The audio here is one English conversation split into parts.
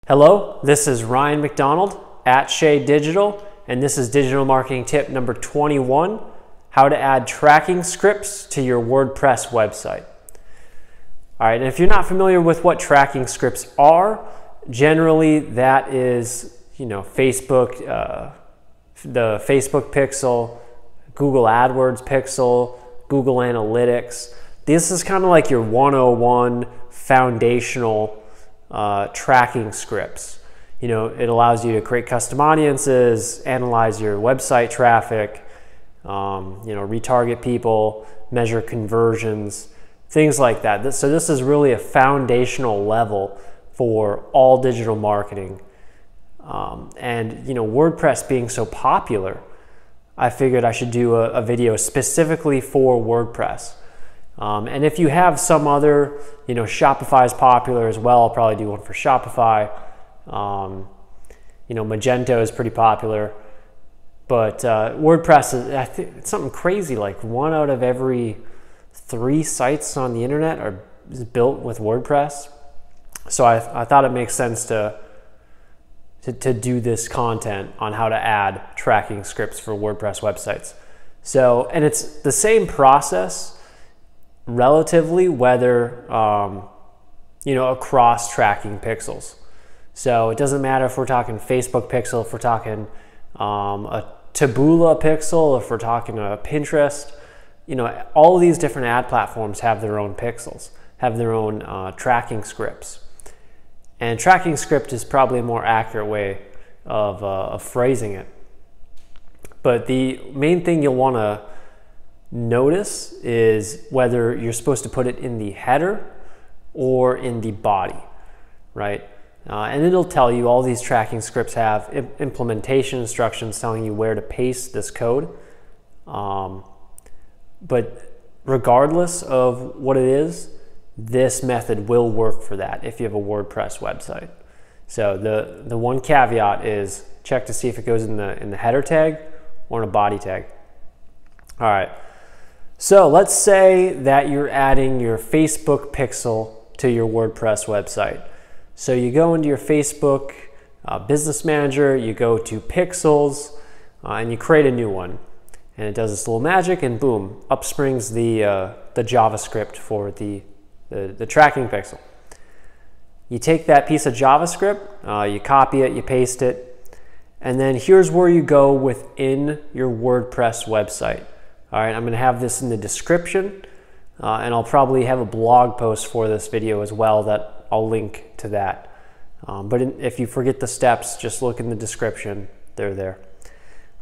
Hello, this is Ryan McDonald at Shea Digital, and this is digital marketing tip number 21, how to add tracking scripts to your WordPress website. All right, and if you're not familiar with what tracking scripts are, generally that is, Facebook, the Facebook pixel, Google AdWords pixel, Google Analytics. This is kind of like your 101 foundational tracking scripts. It allows you to create custom audiences, analyze your website traffic, retarget people, measure conversions, things like that. So this is really a foundational level for all digital marketing. And WordPress being so popular, I figured I should do a video specifically for WordPress. And if you have some other, Shopify is popular as well. I'll probably do one for Shopify. Magento is pretty popular. But WordPress is, I think it's something crazy, like 1 out of every 3 sites on the internet is built with WordPress. So I thought it makes sense to do this content on how to add tracking scripts for WordPress websites. So, and it's the same process relatively, whether across tracking pixels. So it doesn't matter if we're talking Facebook pixel, if we're talking a Taboola pixel, if we're talking a Pinterest. All of these different ad platforms have their own pixels, have their own tracking scripts. And tracking script is probably a more accurate way of phrasing it. But the main thing you'll want to notice is whether you're supposed to put it in the header or in the body, right? And it'll tell you, all these tracking scripts have implementation instructions telling you where to paste this code. But regardless of what it is, this method will work for that if you have a WordPress website. So the one caveat is check to see if it goes in the header tag or in a body tag. All right. So let's say that you're adding your Facebook pixel to your WordPress website. So you go into your Facebook Business Manager, you go to Pixels, and you create a new one. And it does this little magic, and boom, up springs the JavaScript for the tracking pixel. You take that piece of JavaScript, you copy it, you paste it, and then here's where you go within your WordPress website. All right, I'm going to have this in the description, and I'll probably have a blog post for this video as well that I'll link to that. But if you forget the steps, just look in the description. They're there.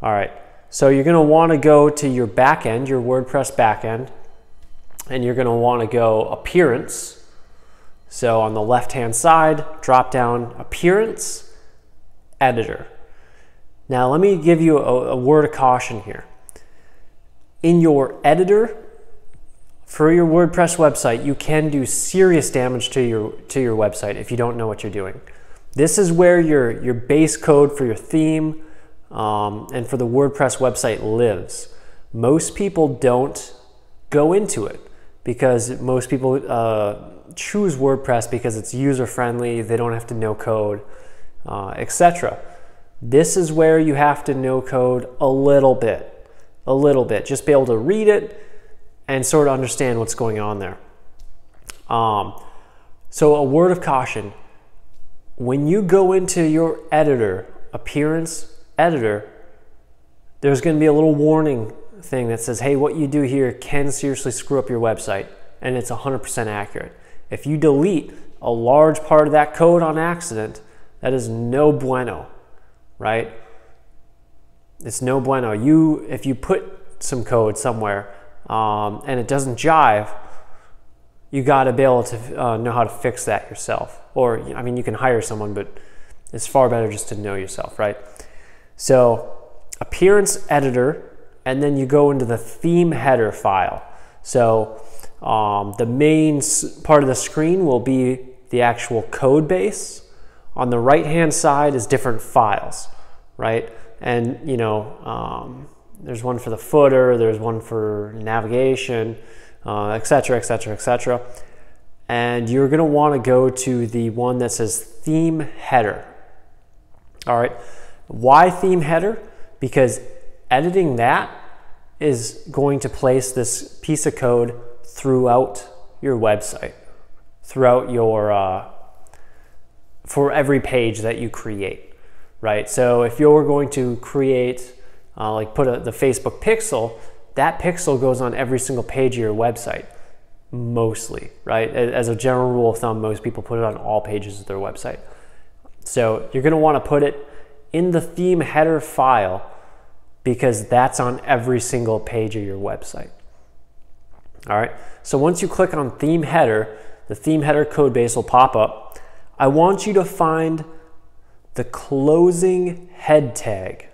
All right, so you're going to want to go to your backend, your WordPress backend, and you're going to want to go Appearance. So on the left-hand side, drop down Appearance, Editor. Now let me give you a word of caution here. In your editor for your WordPress website, you can do serious damage to your website if you don't know what you're doing. This is where your base code for your theme and for the WordPress website lives. Most people don't go into it because most people choose WordPress because it's user-friendly, they don't have to know code, etc. This is where you have to know code a little bit. Just be able to read it and sort of understand what's going on there. So a word of caution, when you go into your editor, Appearance Editor, there's going to be a little warning thing that says, hey, what you do here can seriously screw up your website, and it's 100% accurate. If you delete a large part of that code on accident, that is no bueno, right? It's no bueno. If you put some code somewhere and it doesn't jive, you got to be able to know how to fix that yourself. Or, you can hire someone, but it's far better just to know yourself, right? So, Appearance Editor, and then you go into the theme header file. So, the main part of the screen will be the actual code base. On the right-hand side is different files, right? And there's one for the footer, there's one for navigation, etc., etc., etc. And you're going to want to go to the one that says theme header. All right, why theme header? Because editing that is going to place this piece of code throughout your website, throughout your, for every page that you create, right? So if you're going to create, like put the Facebook pixel, that pixel goes on every single page of your website, mostly, right? As a general rule of thumb, most people put it on all pages of their website. So you're gonna wanna put it in the theme header file because that's on every single page of your website. All right, so once you click on theme header, the theme header code base will pop up. I want you to find the closing head tag,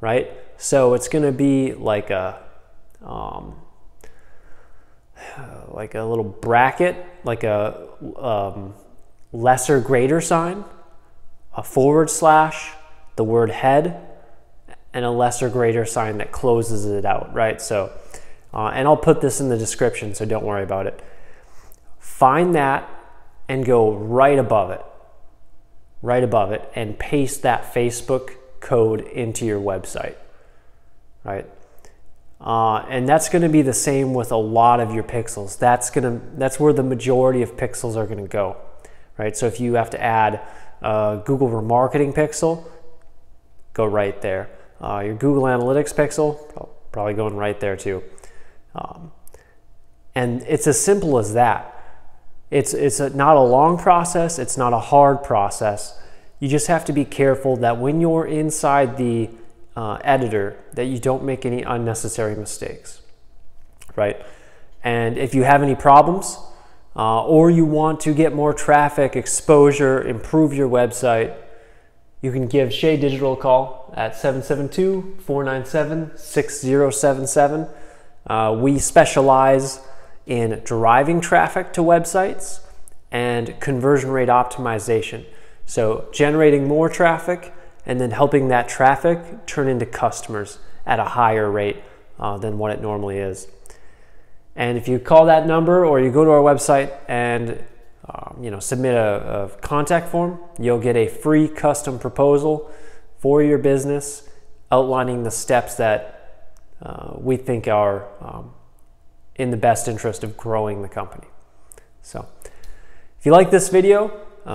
right? So it's gonna be like a little bracket, like a lesser greater sign, a /, the word head, and a lesser greater sign that closes it out, right? So, and I'll put this in the description, so don't worry about it. Find that and go right above it, and paste that Facebook code into your website, right? And that's going to be the same with a lot of your pixels. That's where the majority of pixels are going to go, right? So if you have to add a Google Remarketing pixel, go right there. Your Google Analytics pixel, probably going right there too. And it's as simple as that. It's not a long process. It's not a hard process. You just have to be careful that when you're inside the editor, that you don't make any unnecessary mistakes, right? And if you have any problems, or you want to get more traffic, exposure, improve your website, you can give Shea Digital a call at 772-497-6077. We specialize in driving traffic to websites and conversion rate optimization. So generating more traffic and then helping that traffic turn into customers at a higher rate than what it normally is. And if you call that number or you go to our website and submit a contact form, you'll get a free custom proposal for your business outlining the steps that we think are in the best interest of growing the company. So if you like this video,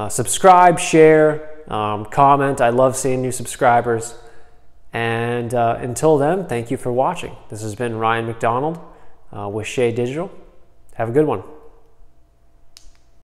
subscribe, share, comment. I love seeing new subscribers. And until then, thank you for watching. This has been Ryan McDonald with Shea Digital. Have a good one.